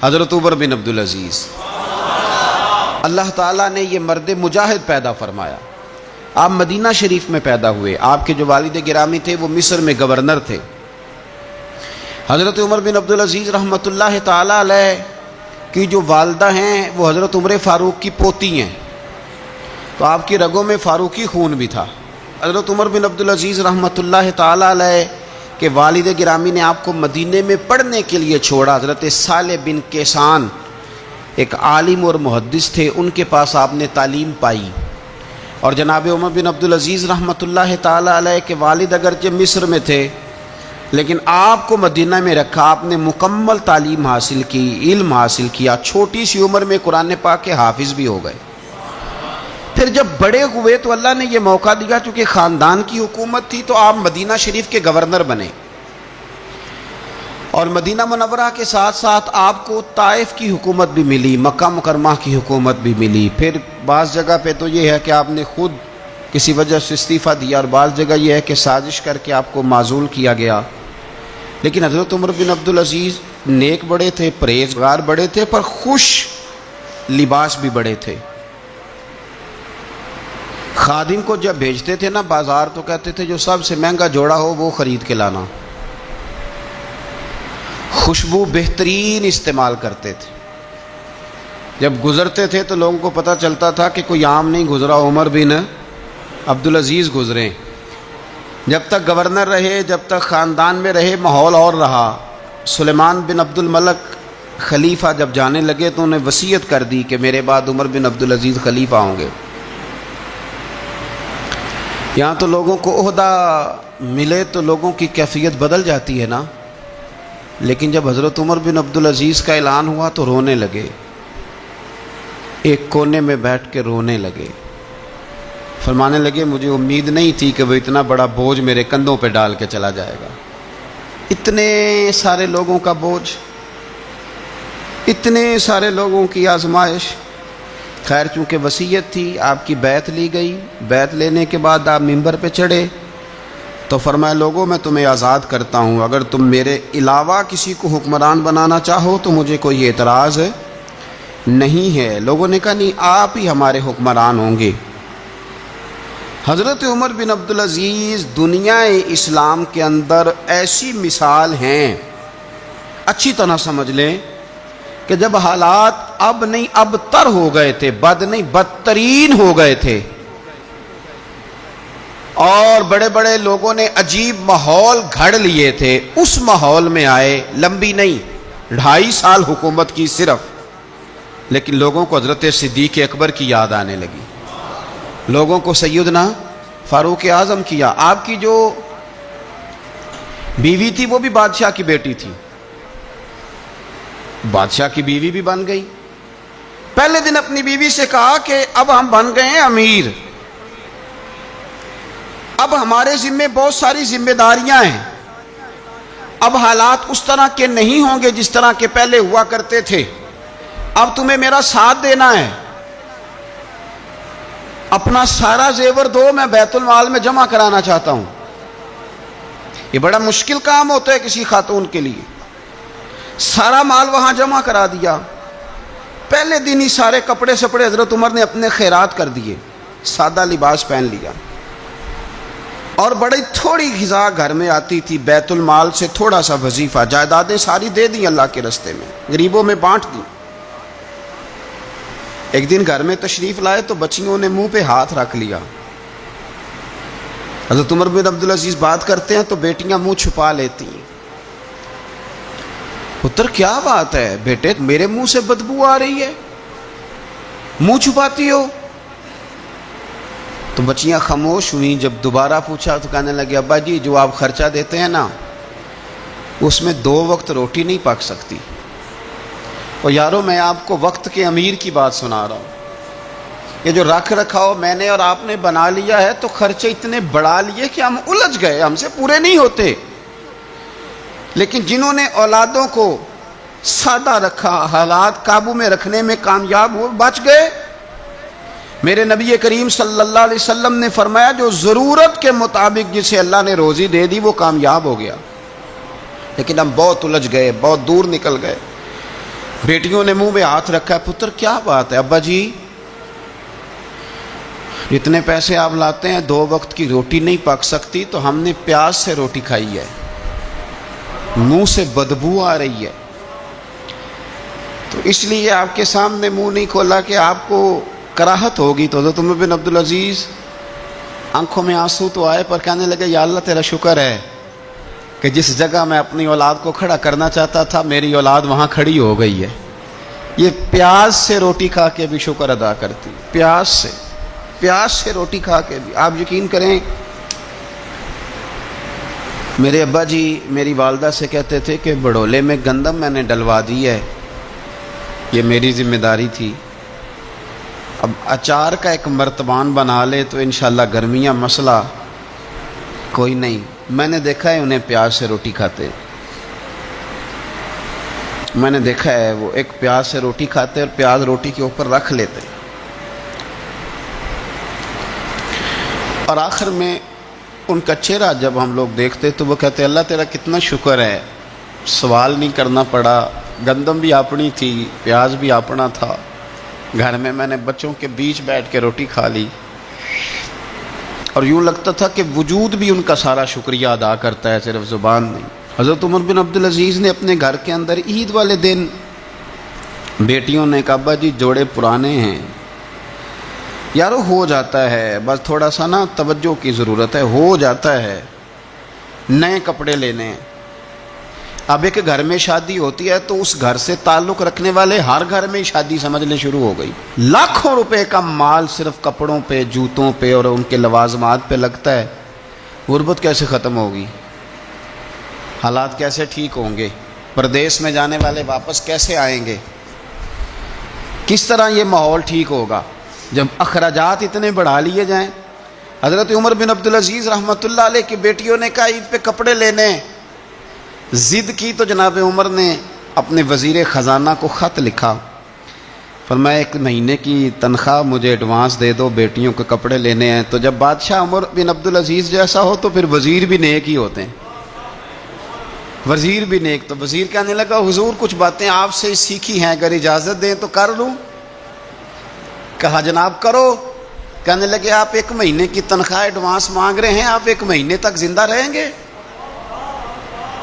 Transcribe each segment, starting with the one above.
حضرت عمر بن عبدالعزیز، اللہ تعالیٰ نے یہ مرد مجاہد پیدا فرمایا۔ آپ مدینہ شریف میں پیدا ہوئے، آپ کے جو والد گرامی تھے وہ مصر میں گورنر تھے۔ حضرت عمر بن عبدالعزیز رحمۃ اللہ تعالیٰ علیہ کی جو والدہ ہیں وہ حضرت عمر فاروق کی پوتی ہیں، تو آپ کی رگوں میں فاروقی خون بھی تھا۔ حضرت عمر بن عبدالعزیز رحمۃ اللہ تعالیٰ علیہ کے والد گرامی نے آپ کو مدینے میں پڑھنے کے لیے چھوڑا۔ حضرت صالح بن کیسان ایک عالم اور محدث تھے، ان کے پاس آپ نے تعلیم پائی، اور جناب عمر بن عبدالعزیز رحمۃ اللہ تعالیٰ علیہ کے والد اگرچہ مصر میں تھے لیکن آپ کو مدینہ میں رکھا، آپ نے مکمل تعلیم حاصل کی، علم حاصل کیا، چھوٹی سی عمر میں قرآن پاک کے حافظ بھی ہو گئے۔ پھر جب بڑے ہوئے تو اللہ نے یہ موقع دیا، چونکہ خاندان کی حکومت تھی تو آپ مدینہ شریف کے گورنر بنے، اور مدینہ منورہ کے ساتھ ساتھ آپ کو طائف کی حکومت بھی ملی، مکہ مکرمہ کی حکومت بھی ملی۔ پھر بعض جگہ پہ تو یہ ہے کہ آپ نے خود کسی وجہ سے استعفیٰ دیا، اور بعض جگہ یہ ہے کہ سازش کر کے آپ کو معزول کیا گیا۔ لیکن حضرت عمر بن عبدالعزیز نیک بڑے تھے، پرہیزگار بڑے تھے، پر خوش لباس بھی بڑے تھے۔ خادم کو جب بھیجتے تھے نا بازار تو کہتے تھے جو سب سے مہنگا جوڑا ہو وہ خرید کے لانا۔ خوشبو بہترین استعمال کرتے تھے، جب گزرتے تھے تو لوگوں کو پتہ چلتا تھا کہ کوئی عام نہیں گزرا، عمر بن عبدالعزیز گزرے۔ جب تک گورنر رہے، جب تک خاندان میں رہے، ماحول اور رہا۔ سلیمان بن عبد الملک خلیفہ جب جانے لگے تو انہیں وصیت کر دی کہ میرے بعد عمر بن عبدالعزیز خلیفہ ہوں گے۔ یہاں تو لوگوں کو عہدہ ملے تو لوگوں کی کیفیت بدل جاتی ہے نا، لیکن جب حضرت عمر بن عبدالعزیز کا اعلان ہوا تو رونے لگے، ایک کونے میں بیٹھ کے رونے لگے، فرمانے لگے مجھے امید نہیں تھی کہ وہ اتنا بڑا بوجھ میرے کندھوں پہ ڈال کے چلا جائے گا۔ اتنے سارے لوگوں کا بوجھ، اتنے سارے لوگوں کی آزمائش۔ خیر چونکہ وصیت تھی، آپ کی بیعت لی گئی۔ بیعت لینے کے بعد آپ ممبر پہ چڑھے تو فرمایا لوگوں میں تمہیں آزاد کرتا ہوں، اگر تم میرے علاوہ کسی کو حکمران بنانا چاہو تو مجھے کوئی اعتراض نہیں ہے۔ لوگوں نے کہا نہیں، آپ ہی ہمارے حکمران ہوں گے۔ حضرت عمر بن عبدالعزیز دنیا اسلام کے اندر ایسی مثال ہیں، اچھی طرح سمجھ لیں کہ جب حالات اب نہیں اب تر ہو گئے تھے، بد نہیں بدترین ہو گئے تھے، اور بڑے بڑے لوگوں نے عجیب ماحول گھڑ لیے تھے، اس ماحول میں آئے، لمبی نہیں 2.5 سال حکومت کی صرف، لیکن لوگوں کو حضرت صدیق اکبر کی یاد آنے لگی، لوگوں کو سیدنا فاروق اعظم کیا۔ آپ کی جو بیوی تھی وہ بھی بادشاہ کی بیٹی تھی، بادشاہ کی بیوی بھی بن گئی۔ پہلے دن اپنی بیوی سے کہا کہ اب ہم بن گئے ہیں امیر، اب ہمارے ذمے بہت ساری ذمہ داریاں ہیں، اب حالات اس طرح کے نہیں ہوں گے جس طرح کے پہلے ہوا کرتے تھے، اب تمہیں میرا ساتھ دینا ہے، اپنا سارا زیور دو، میں بیت المال میں جمع کرانا چاہتا ہوں۔ یہ بڑا مشکل کام ہوتا ہے کسی خاتون کے لیے، سارا مال وہاں جمع کرا دیا۔ پہلے دن ہی سارے کپڑے سپڑے حضرت عمر نے اپنے خیرات کر دیے، سادہ لباس پہن لیا، اور بڑی تھوڑی غذا گھر میں آتی تھی، بیت المال سے تھوڑا سا وظیفہ، جائیدادیں ساری دے دیں اللہ کے رستے میں، غریبوں میں بانٹ دیں۔ ایک دن گھر میں تشریف لائے تو بچیوں نے منہ پہ ہاتھ رکھ لیا۔ حضرت عمر بن عبدالعزیز بات کرتے ہیں تو بیٹیاں منہ چھپا لیتی ہیں۔ پتر کیا بات ہے بیٹے، میرے منہ سے بدبو آ رہی ہے، منہ چھپاتی ہو؟ تو بچیاں خاموش ہوئیں۔ جب دوبارہ پوچھا تو کہنے لگے ابا جی جو آپ خرچہ دیتے ہیں نا اس میں 2 وقت روٹی نہیں پک سکتی۔ اور یارو میں آپ کو وقت کے امیر کی بات سنا رہا ہوں، یہ جو رکھ رکھاؤ میں نے اور آپ نے بنا لیا ہے تو خرچے اتنے بڑھا لیے کہ ہم الجھ گئے، ہم سے پورے نہیں ہوتے۔ لیکن جنہوں نے اولادوں کو سادہ رکھا، حالات قابو میں رکھنے میں کامیاب ہوئے، بچ گئے۔ میرے نبی کریم صلی اللہ علیہ وسلم نے فرمایا جو ضرورت کے مطابق جسے اللہ نے روزی دے دی وہ کامیاب ہو گیا، لیکن ہم بہت الجھ گئے، بہت دور نکل گئے۔ بیٹیوں نے منہ میں ہاتھ رکھا، پتر کیا بات ہے؟ ابا جی اتنے پیسے آپ لاتے ہیں، 2 وقت کی روٹی نہیں پک سکتی، تو ہم نے پیاز سے روٹی کھائی ہے، منہ سے بدبو آ رہی ہے، تو اس لیے آپ کے سامنے منہ نہیں کھولا کہ آپ کو کراہت ہوگی۔ تو حضرت عمر بن عبدالعزیز آنکھوں میں آنسو تو آئے، پر کہنے لگے یا اللہ تیرا شکر ہے کہ جس جگہ میں اپنی اولاد کو کھڑا کرنا چاہتا تھا میری اولاد وہاں کھڑی ہو گئی ہے۔ یہ پیاز سے روٹی کھا کے بھی شکر ادا کرتی، پیاز سے روٹی کھا کے بھی۔ آپ یقین کریں میرے ابا جی میری والدہ سے کہتے تھے کہ بڑولے میں گندم میں نے ڈلوا دی ہے، یہ میری ذمہ داری تھی، اب اچار کا ایک مرتبان بنا لے تو انشاءاللہ گرمیاں مسئلہ کوئی نہیں۔ میں نے دیکھا ہے انہیں پیاز سے روٹی کھاتے، میں نے دیکھا ہے وہ ایک پیاز سے روٹی کھاتے اور پیاز روٹی کے اوپر رکھ لیتے، اور آخر میں ان کا چہرہ جب ہم لوگ دیکھتے تو وہ کہتے اللہ تیرا کتنا شکر ہے، سوال نہیں کرنا پڑا، گندم بھی اپنی تھی، پیاز بھی اپنا تھا، گھر میں نے بچوں کے بیچ بیٹھ کے روٹی کھا لی، اور یوں لگتا تھا کہ وجود بھی ان کا سارا شکریہ ادا کرتا ہے، صرف زبان نہیں۔ حضرت عمر بن عبدالعزیز نے اپنے گھر کے اندر عید والے دن بیٹیوں نے کہا ابا جی جوڑے پرانے ہیں، یارو ہو جاتا ہے، بس تھوڑا سا نا توجہ کی ضرورت ہے، ہو جاتا ہے، نئے کپڑے لینے ہیں۔ اب ایک گھر میں شادی ہوتی ہے تو اس گھر سے تعلق رکھنے والے ہر گھر میں شادی سمجھنے شروع ہو گئی، لاکھوں روپے کا مال صرف کپڑوں پہ، جوتوں پہ اور ان کے لوازمات پہ لگتا ہے۔ غربت کیسے ختم ہوگی؟ حالات کیسے ٹھیک ہوں گے؟ پردیس میں جانے والے واپس کیسے آئیں گے؟ کس طرح یہ ماحول ٹھیک ہوگا جب اخراجات اتنے بڑھا لیے جائیں؟ حضرت عمر بن عبدالعزیز رحمۃ اللہ علیہ کی بیٹیوں نے کہا عید پہ کپڑے لینے، ضد کی تو جناب عمر نے اپنے وزیر خزانہ کو خط لکھا، فرمایا 1 مہینے کی تنخواہ مجھے ایڈوانس دے دو، بیٹیوں کے کپڑے لینے ہیں۔ تو جب بادشاہ عمر بن عبدالعزیز جیسا ہو تو پھر وزیر بھی نیک ہی ہوتے ہیں، وزیر بھی نیک۔ تو وزیر کہنے لگا حضور کچھ باتیں آپ سے سیکھی ہیں، اگر اجازت دیں تو کر لوں؟ کہا جناب کرو۔ کہنے لگے آپ 1 مہینے کی تنخواہ ایڈوانس مانگ رہے ہیں، آپ 1 مہینے تک زندہ رہیں گے؟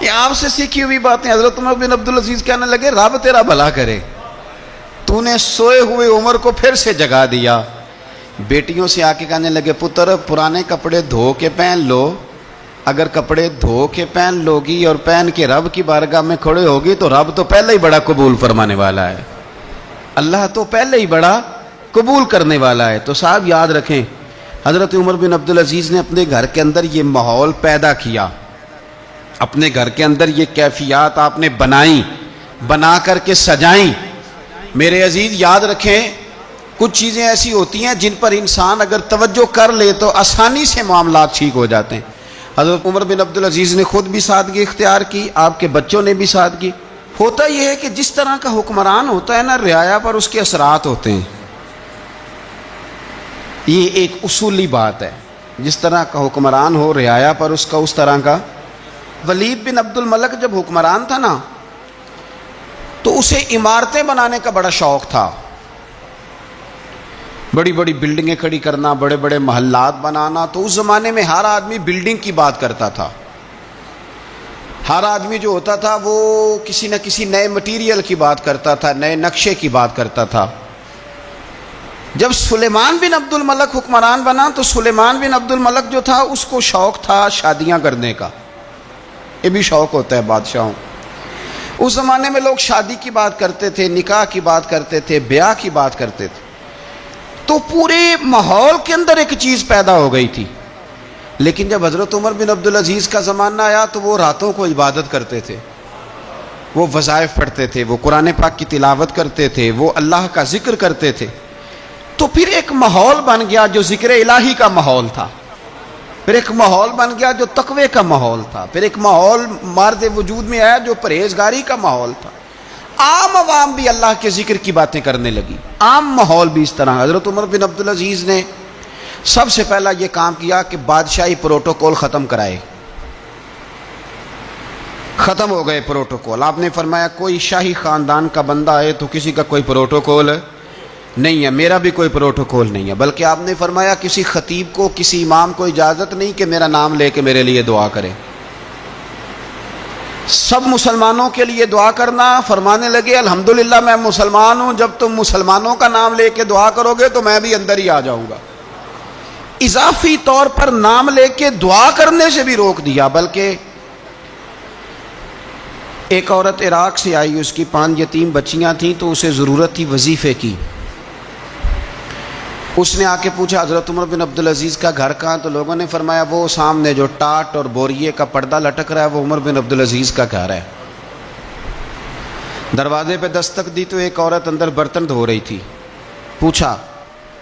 یہ آپ سے سیکھی ہوئی باتیں۔ حضرت عمر بن عبدالعزیز کہنے لگے رب تیرا بھلا کرے، تو نے سوئے ہوئے عمر کو پھر سے جگا دیا۔ بیٹیوں سے آ کے کہنے لگے پتر پرانے کپڑے دھو کے پہن لو، اگر کپڑے دھو کے پہن لوگی اور پہن کے رب کی بارگاہ میں کھڑے ہوگی تو رب تو پہلے ہی بڑا قبول فرمانے والا ہے، اللہ تو پہلے ہی بڑا قبول کرنے والا ہے۔ تو صاحب یاد رکھیں حضرت عمر بن عبدالعزیز نے اپنے گھر کے اندر یہ ماحول پیدا کیا، اپنے گھر کے اندر یہ کیفیات آپ نے بنائی، بنا کر کے سجائیں۔ میرے عزیز یاد رکھیں کچھ چیزیں ایسی ہوتی ہیں جن پر انسان اگر توجہ کر لے تو آسانی سے معاملات ٹھیک ہو جاتے ہیں۔ حضرت عمر بن عبدالعزیز نے خود بھی سادگی اختیار کی، آپ کے بچوں نے بھی سادگی۔ ہوتا یہ ہے کہ جس طرح کا حکمران ہوتا ہے نا، رعایا پر اس کے اثرات ہوتے ہیں، یہ ایک اصولی بات ہے، جس طرح کا حکمران ہو رعایا پر اس کا اس طرح کا۔ ولید بن عبد الملک جب حکمران تھا نا تو اسے عمارتیں بنانے کا بڑا شوق تھا، بڑی بڑی بلڈنگیں کھڑی کرنا، بڑے بڑے محلات بنانا۔ تو اس زمانے میں ہر آدمی بلڈنگ کی بات کرتا تھا، ہر آدمی جو ہوتا تھا وہ کسی نہ کسی نئے مٹیریل کی بات کرتا تھا، نئے نقشے کی بات کرتا تھا۔ جب سلیمان بن عبد الملک حکمران بنا تو سلیمان بن عبد الملک جو تھا اس کو شوق تھا شادیاں کرنے کا، یہ بھی شوق ہوتا ہے بادشاہوں۔ اس زمانے میں لوگ شادی کی بات کرتے تھے، نکاح کی بات کرتے تھے، بیاہ کی بات کرتے تھے۔ تو پورے ماحول کے اندر ایک چیز پیدا ہو گئی تھی، لیکن جب حضرت عمر بن عبدالعزیز کا زمانہ آیا تو وہ راتوں کو عبادت کرتے تھے، وہ وظائف پڑھتے تھے، وہ قرآن پاک کی تلاوت کرتے تھے، وہ اللہ کا ذکر کرتے تھے۔ تو پھر ایک ماحول بن گیا جو ذکر الہی کا ماحول تھا، پھر ایک ماحول بن گیا جو تقوی کا ماحول تھا، پھر ایک ماحول مارد وجود میں آیا جو پرہیزگاری کا ماحول تھا۔ عام عوام بھی اللہ کے ذکر کی باتیں کرنے لگی، عام ماحول بھی اس طرح۔ حضرت عمر بن عبدالعزیز نے سب سے پہلا یہ کام کیا کہ بادشاہی پروٹوکول ختم کرائے، ختم ہو گئے پروٹوکول. آپ نے فرمایا کوئی شاہی خاندان کا بندہ آئے تو کسی کا کوئی پروٹوکول نہیں ہے, میرا بھی کوئی پروٹوکول نہیں ہے, بلکہ آپ نے فرمایا کسی خطیب کو, کسی امام کو اجازت نہیں کہ میرا نام لے کے میرے لیے دعا کرے. سب مسلمانوں کے لیے دعا کرنا. فرمانے لگے الحمدللہ میں مسلمان ہوں, جب تم مسلمانوں کا نام لے کے دعا کرو گے تو میں بھی اندر ہی آ جاؤں گا. اضافی طور پر نام لے کے دعا کرنے سے بھی روک دیا. بلکہ ایک عورت عراق سے آئی, اس کی 5 یتیم بچیاں تھیں تو اسے ضرورت تھی وظیفے کی. اس نے آ کے پوچھا حضرت عمر بن عبدالعزیز کا گھر کہاں؟ تو لوگوں نے فرمایا وہ سامنے جو ٹاٹ اور بوریے کا پردہ لٹک رہا ہے وہ عمر بن عبدالعزیز کا گھر ہے. دروازے پہ دستک دی تو ایک عورت اندر برتن دھو رہی تھی. پوچھا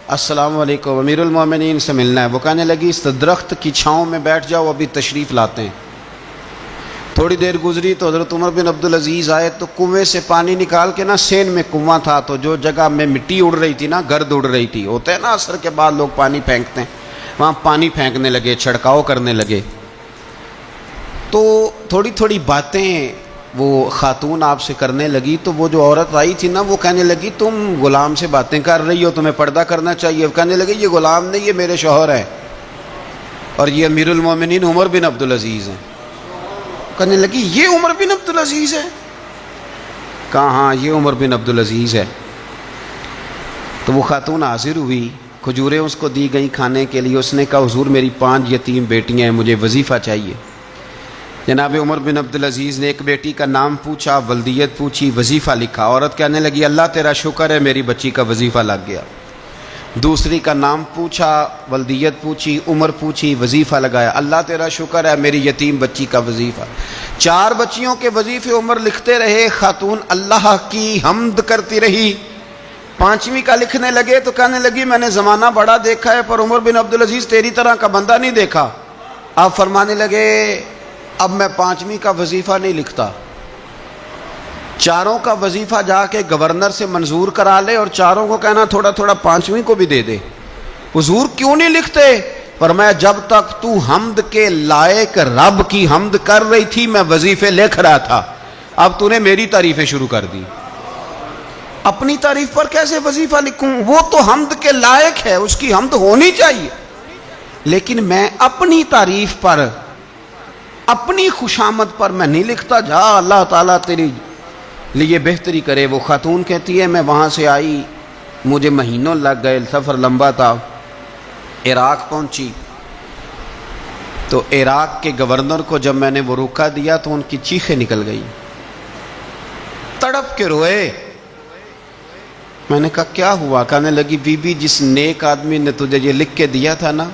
السلام علیکم, امیر المومنین سے ملنا ہے. وہ کہنے لگی اس درخت کی چھاؤں میں بیٹھ جاؤ, ابھی تشریف لاتے ہیں. تھوڑی دیر گزری تو حضرت عمر بن عبدالعزیز آئے تو کنویں سے پانی نکال کے نا, سین میں کنواں تھا تو جو جگہ میں مٹی اڑ رہی تھی نا, گرد اڑ رہی تھی, ہوتا ہے نا عصر کے بعد لوگ پانی پھینکتے ہیں, وہاں پانی پھینکنے لگے, چھڑکاؤ کرنے لگے. تو تھوڑی تھوڑی باتیں وہ خاتون آپ سے کرنے لگی. تو وہ جو عورت آئی تھی نا وہ کہنے لگی تم غلام سے باتیں کر رہی ہو, تمہیں پردہ کرنا چاہیے. وہ کہنے لگے یہ غلام نہیں, یہ میرے شوہر ہیں اور یہ امیر المومنین عمر بن عبدالعزیز ہیں. کہنے لگی یہ عمر بن عبدالعزیز ہے؟ کہا ہاں یہ عمر بن عبدالعزیز ہے. تو وہ خاتون حاضر ہوئی, کھجوریں اس کو دی گئیں کھانے کے لیے. اس نے کہا حضور میری 5 یتیم بیٹیاں ہیں, مجھے وظیفہ چاہیے. جناب عمر بن عبدالعزیز نے ایک بیٹی کا نام پوچھا, ولدیت پوچھی, وظیفہ لکھا. عورت کہنے لگی اللہ تیرا شکر ہے میری بچی کا وظیفہ لگ گیا. دوسری کا نام پوچھا, ولدیت پوچھی, عمر پوچھی, وظیفہ لگایا. اللہ تیرا شکر ہے میری یتیم بچی کا وظیفہ. 4 بچیوں کے وظیفے عمر لکھتے رہے. خاتون اللہ کی حمد کرتی رہی. 5ویں کا لکھنے لگے تو کہنے لگی میں نے زمانہ بڑا دیکھا ہے پر عمر بن عبدالعزیز تیری طرح کا بندہ نہیں دیکھا. آپ فرمانے لگے اب میں 5ویں کا وظیفہ نہیں لکھتا, 4 کا وظیفہ جا کے گورنر سے منظور کرا لے اور 4 کو کہنا تھوڑا تھوڑا 5ویں کو بھی دے دے. حضور کیوں نہیں لکھتے؟ فرمایا جب تک تو حمد کے لائق رب کی حمد کر رہی تھی میں وظیفے لکھ رہا تھا, اب تو نے میری تعریفیں شروع کر دی. اپنی تعریف پر کیسے وظیفہ لکھوں؟ وہ تو حمد کے لائق ہے, اس کی حمد ہونی چاہیے, لیکن میں اپنی تعریف پر, اپنی خوشامد پر میں نہیں لکھتا. جا اللہ تعالیٰ تیری لیے بہتری کرے. وہ خاتون کہتی ہے میں وہاں سے آئی, مجھے مہینوں لگ گئے, سفر لمبا تھا. عراق پہنچی تو عراق کے گورنر کو جب میں نے وہ روکا دیا تو ان کی چیخیں نکل گئی, تڑپ کے روئے. میں نے کہا کیا ہوا؟ کہنے لگی بی بی جس نیک آدمی نے تجھے یہ لکھ کے دیا تھا نا,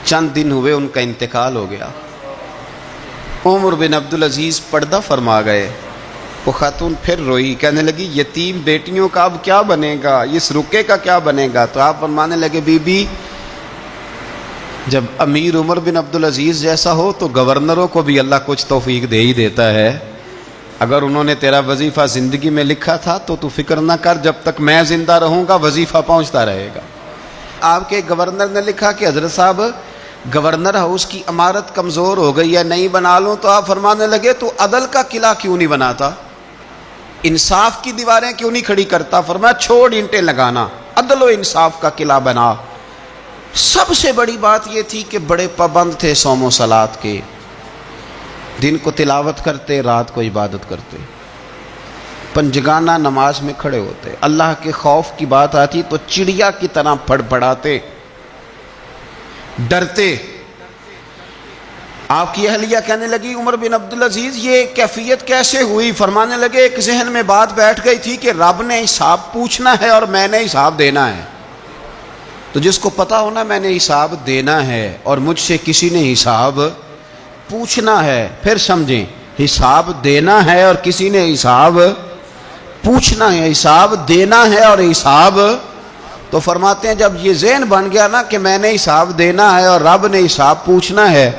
چند دن ہوئے ان کا انتقال ہو گیا. عمر بن عبدالعزیز پردہ فرما گئے. وہ خاتون پھر روئی, کہنے لگی یتیم بیٹیوں کا اب کیا بنے گا, اس رکے کا کیا بنے گا؟ تو آپ فرمانے لگے بی بی جب امیر عمر بن عبدالعزیز جیسا ہو تو گورنروں کو بھی اللہ کچھ توفیق دے ہی دیتا ہے. اگر انہوں نے تیرا وظیفہ زندگی میں لکھا تھا تو فکر نہ کر, جب تک میں زندہ رہوں گا وظیفہ پہنچتا رہے گا. آپ کے گورنر نے لکھا کہ حضرت صاحب گورنر ہاؤس کی عمارت کمزور ہو گئی ہے, نہیں بنا لوں. تو آپ فرمانے لگے تو عدل کا قلعہ کیوں نہیں بناتا, انصاف کی دیواریں کیوں نہیں کھڑی کرتا؟ فرمایا چھوڑ اینٹیں لگانا, عدل و انصاف کا قلعہ بنا. سب سے بڑی بات یہ تھی کہ بڑے پابند تھے صوم و صلات کے, دن کو تلاوت کرتے, رات کو عبادت کرتے, پنجگانہ نماز میں کھڑے ہوتے. اللہ کے خوف کی بات آتی تو چڑیا کی طرح پھڑ پڑاتے, ڈرتے. آپ کی اہلیہ کہنے لگی عمر بن عبدالعزیز یہ کیفیت کیسے ہوئی؟ فرمانے لگے ایک ذہن میں بات بیٹھ گئی تھی کہ رب نے حساب پوچھنا ہے اور میں نے حساب دینا ہے. تو جس کو پتا ہونا میں نے حساب دینا ہے اور مجھ سے کسی نے حساب پوچھنا ہے, پھر سمجھیں حساب دینا ہے اور کسی نے حساب پوچھنا ہے, حساب دینا ہے اور حساب. تو فرماتے ہیں جب یہ ذہن بن گیا نا کہ میں نے حساب دینا ہے اور رب نے حساب پوچھنا ہے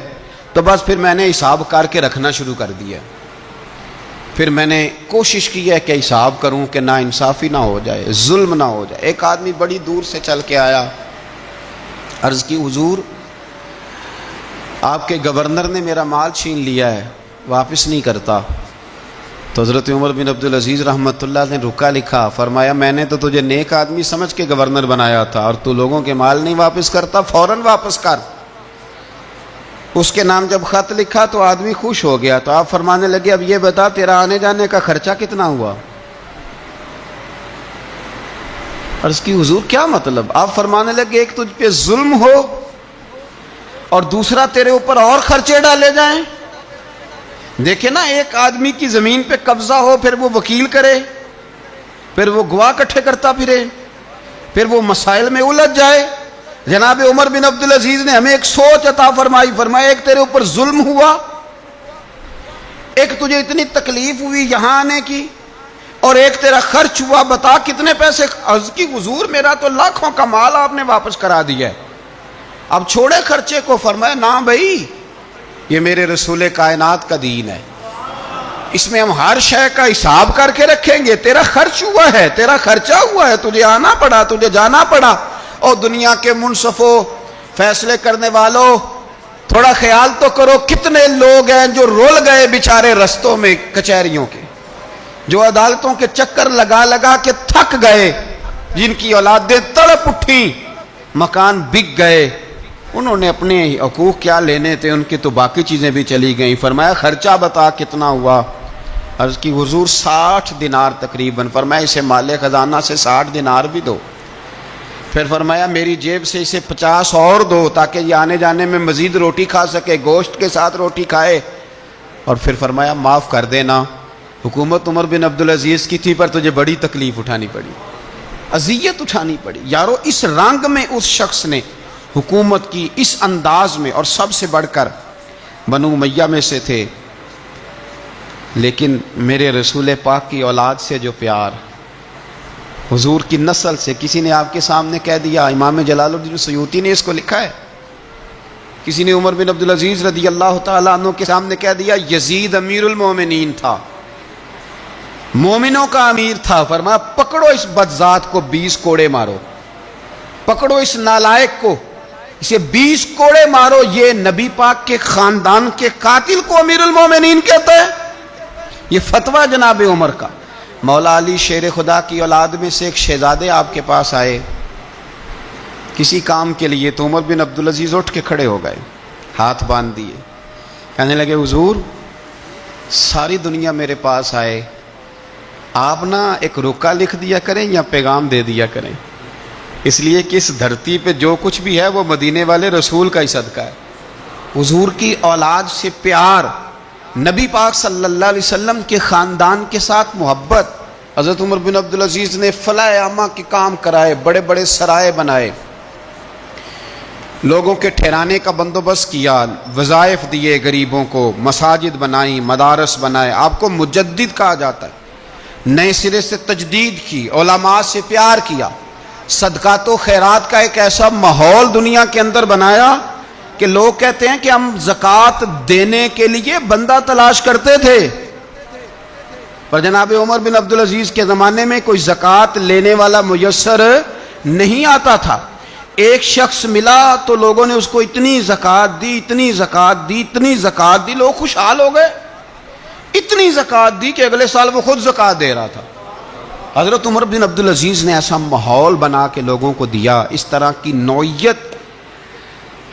تو بس پھر میں نے حساب کر کے رکھنا شروع کر دیا. پھر میں نے کوشش کی ہے کہ حساب کروں کہ نا انصافی نہ ہو جائے, ظلم نہ ہو جائے. ایک آدمی بڑی دور سے چل کے آیا, عرض کی حضور آپ کے گورنر نے میرا مال چھین لیا ہے, واپس نہیں کرتا. تو حضرت عمر بن عبدالعزیز رحمۃ اللہ نے رکا لکھا, فرمایا میں نے تو تجھے نیک آدمی سمجھ کے گورنر بنایا تھا اور تو لوگوں کے مال نہیں واپس کرتا, فوراً واپس کر. اس کے نام جب خط لکھا تو آدمی خوش ہو گیا. تو آپ فرمانے لگے اب یہ بتا تیرا آنے جانے کا خرچہ کتنا ہوا؟ عرض کی حضور کیا مطلب؟ آپ فرمانے لگے ایک تجھ پہ ظلم ہو اور دوسرا تیرے اوپر اور خرچے ڈالے جائیں. دیکھیں نا, ایک آدمی کی زمین پہ قبضہ ہو, پھر وہ وکیل کرے, پھر وہ گواہ اکٹھے کرتا پھرے, پھر وہ مسائل میں الجھ جائے. جناب عمر بن عبدالعزیز نے ہمیں ایک سوچ عطا فرمائی. فرمایا ایک تیرے اوپر ظلم ہوا, ایک تجھے اتنی تکلیف ہوئی یہاں آنے کی, اور ایک تیرا خرچ ہوا, بتا کتنے پیسے؟ عرض کی حضور میرا تو لاکھوں کا مال آپ نے واپس کرا دیا ہے, اب چھوڑے خرچے کو. فرمایا نہ بھائی, یہ میرے رسول کائنات کا دین ہے, اس میں ہم ہر شے کا حساب کر کے رکھیں گے. تیرا خرچ ہوا ہے, تیرا خرچہ ہوا ہے, تجھے آنا پڑا, تجھے جانا پڑا. اور دنیا کے منصفوں, فیصلے کرنے والوں, تھوڑا خیال تو کرو کتنے لوگ ہیں جو رول گئے بیچارے رستوں میں کچہریوں کے, جو عدالتوں کے چکر لگا لگا کے تھک گئے, جن کی اولادیں تڑپ اٹھیں, مکان بک گئے. انہوں نے اپنے حقوق کیا لینے تھے, ان کی تو باقی چیزیں بھی چلی گئیں. فرمایا خرچہ بتا کتنا ہوا؟ عرض کی حضور 60 دینار تقریباً. فرمایا اسے مال خزانہ سے 60 دینار بھی دو. پھر فرمایا میری جیب سے اسے 50 اور دو تاکہ یہ آنے جانے میں مزید روٹی کھا سکے, گوشت کے ساتھ روٹی کھائے. اور پھر فرمایا معاف کر دینا, حکومت عمر بن عبدالعزیز کی تھی پر تجھے بڑی تکلیف اٹھانی پڑی, اذیت اٹھانی پڑی. یارو اس رنگ میں اس شخص نے حکومت کی, اس انداز میں, اور سب سے بڑھ کر بنو امیہ میں سے تھے. لیکن میرے رسول پاک کی اولاد سے جو پیار, حضور کی نسل سے, کسی نے آپ کے سامنے کہہ دیا, امام جلال الدین سیوطی نے اس کو لکھا ہے, کسی نے عمر بن عبدالعزیز رضی اللہ تعالیٰ عنہ کے سامنے کہہ دیا یزید امیر المومنین تھا, مومنوں کا امیر تھا. فرمایا پکڑو اس بدذات کو 20 کوڑے مارو, پکڑو اس نالائق کو, اسے 20 کوڑے مارو. یہ نبی پاک کے خاندان کے قاتل کو امیر المومنین کہتا ہے. یہ فتویٰ جناب عمر کا. مولا علی شیر خدا کی اولاد میں سے ایک شہزادے آپ کے پاس آئے کسی کام کے لیے, تو عمر بن عبدالعزیز اٹھ کے کھڑے ہو گئے, ہاتھ باندھ دیے, کہنے لگے حضور ساری دنیا میرے پاس آئے, آپ نا ایک رکا لکھ دیا کریں یا پیغام دے دیا کریں, اس لیے کہ اس دھرتی پہ جو کچھ بھی ہے وہ مدینے والے رسول کا ہی صدقہ ہے. حضور کی اولاد سے پیار, نبی پاک صلی اللہ علیہ وسلم کے خاندان کے ساتھ محبت. حضرت عمر بن عبدالعزیز نے فلاح عامہ کے کام کرائے, بڑے بڑے سرائے بنائے, لوگوں کے ٹھہرانے کا بندوبست کیا, وظائف دیے غریبوں کو, مساجد بنائیں, مدارس بنائے. آپ کو مجدد کہا جاتا ہے. نئے سرے سے تجدید کی, علماء سے پیار کیا, صدقات و خیرات کا ایک ایسا ماحول دنیا کے اندر بنایا کہ لوگ کہتے ہیں کہ ہم زکوٰۃ دینے کے لیے بندہ تلاش کرتے تھے, پر جناب عمر بن عبدالعزیز کے زمانے میں کوئی زکوٰۃ لینے والا میسر نہیں آتا تھا. ایک شخص ملا تو لوگوں نے اس کو اتنی زکوٰۃ دی, اتنی زکوٰۃ دی, اتنی زکوٰۃ دی, لوگ خوشحال ہو گئے. اتنی زکوٰۃ دی کہ اگلے سال وہ خود زکوٰۃ دے رہا تھا. حضرت عمر بن عبدالعزیز نے ایسا ماحول بنا کے لوگوں کو دیا, اس طرح کی نوعیت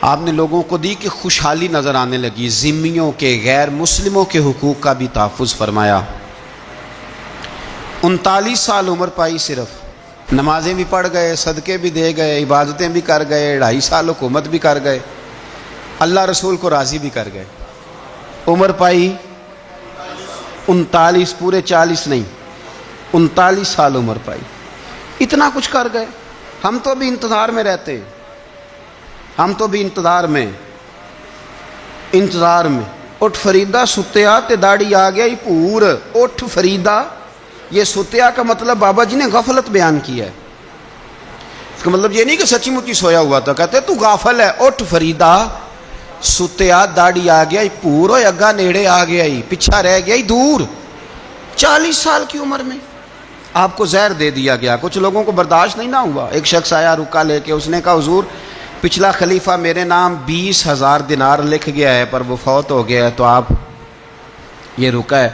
آپ نے لوگوں کو دی کہ خوشحالی نظر آنے لگی. ذمیوں کے, غیر مسلموں کے حقوق کا بھی تحفظ فرمایا. 39 سال عمر پائی, صرف نمازیں بھی پڑھ گئے, صدقے بھی دے گئے, عبادتیں بھی کر گئے, 2.5 سال حکومت بھی کر گئے, اللہ رسول کو راضی بھی کر گئے. عمر پائی 39, پورے 40 نہیں, 39 سال عمر پائی. اتنا کچھ کر گئے. ہم تو بھی انتظار میں رہتے, ہم تو بھی انتظار میں. اٹھ فریدا ستیا تے داڑھی آ گیا پور. اٹھ فریدا, یہ ستیا کا مطلب بابا جی نے غفلت بیان کیا ہے. اس کا مطلب یہ نہیں کہ سچی مچی سویا ہوا تھا, کہتے تو غافل ہے. اٹھ فریدا ستیا داڑھی آ گیا پور, اگا نیڑے آ گیا, پیچھا رہ گیا دور. 40 سال کی عمر میں آپ کو زہر دے دیا گیا. کچھ لوگوں کو برداشت نہیں نہ ہوا. ایک شخص آیا رکا لے کے, اس نے کہا حضور پچھلا خلیفہ میرے نام 20,000 دینار لکھ گیا ہے پر وہ فوت ہو گیا ہے, تو آپ یہ رکا ہے,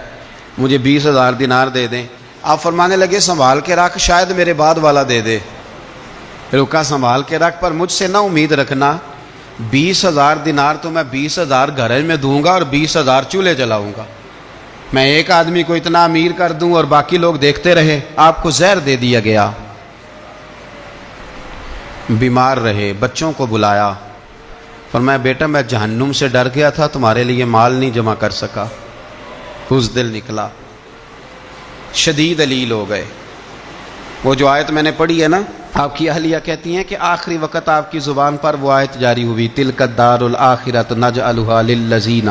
مجھے 20,000 دینار دے دیں. آپ فرمانے لگے سنبھال کے رکھ, شاید میرے بعد والا دے دے. رکا سنبھال کے رکھ, پر مجھ سے نہ امید رکھنا 20,000 دینار تو میں 20,000 گھر میں دوں گا اور 20,000 چولہے جلاؤں گا. میں ایک آدمی کو اتنا امیر کر دوں اور باقی لوگ دیکھتے رہے. آپ کو زہر دے دیا گیا, بیمار رہے, بچوں کو بلایا, فرمایا بیٹا میں جہنم سے ڈر گیا تھا, تمہارے لیے مال نہیں جمع کر سکا. بزدل نکلا, شدید علیل ہو گئے. وہ جو آیت میں نے پڑھی ہے نا, آپ کی اہلیہ کہتی ہیں کہ آخری وقت آپ کی زبان پر وہ آیت جاری ہوئی, تلک الدار الآخرۃ نجعلھا للذین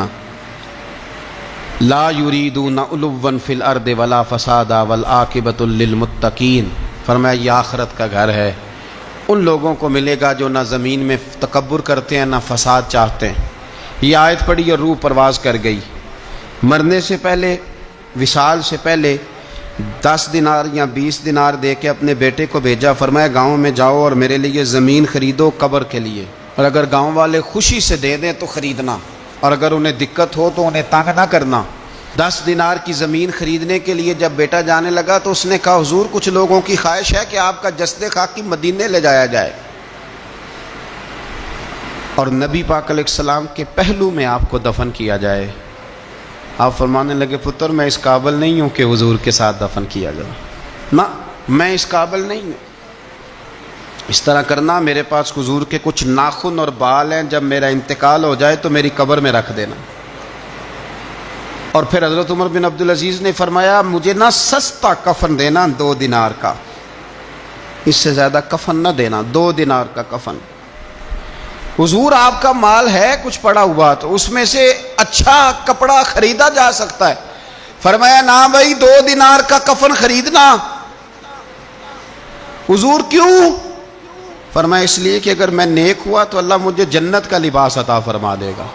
لا یریدون علوا فی الارض ولا فسادا والعاقبۃ للمتقین. فرمایا یہ آخرت کا گھر ہے, ان لوگوں کو ملے گا جو نہ زمین میں تکبر کرتے ہیں نہ فساد چاہتے ہیں. یہ آیت پڑھی اور روح پرواز کر گئی. مرنے سے پہلے, وصال سے پہلے 10 دینار یا 20 دینار دے کے اپنے بیٹے کو بھیجا. فرمایا گاؤں میں جاؤ اور میرے لیے زمین خریدو قبر کے لیے, اور اگر گاؤں والے خوشی سے دے دیں تو خریدنا, اور اگر انہیں دقت ہو تو انہیں تنگ نہ کرنا. 10 دینار کی زمین خریدنے کے لیے جب بیٹا جانے لگا تو اس نے کہا حضور کچھ لوگوں کی خواہش ہے کہ آپ کا جسد خاکی مدینے لے جایا جائے اور نبی پاک علیہ السلام کے پہلو میں آپ کو دفن کیا جائے. آپ فرمانے لگے پتر میں اس قابل نہیں ہوں کہ حضور کے ساتھ دفن کیا جائے, نہ میں اس قابل نہیں ہوں. اس طرح کرنا, میرے پاس حضور کے کچھ ناخن اور بال ہیں, جب میرا انتقال ہو جائے تو میری قبر میں رکھ دینا. اور پھر حضرت عمر بن عبدالعزیز نے فرمایا مجھے نہ سستا کفن دینا 2 دینار کا, اس سے زیادہ کفن نہ دینا, 2 دینار کا کفن. حضور آپ کا مال ہے کچھ پڑا ہوا تو اس میں سے اچھا کپڑا خریدا جا سکتا ہے. فرمایا نہ بھائی 2 دینار کا کفن خریدنا. حضور کیوں؟ فرمایا اس لیے کہ اگر میں نیک ہوا تو اللہ مجھے جنت کا لباس عطا فرما دے گا.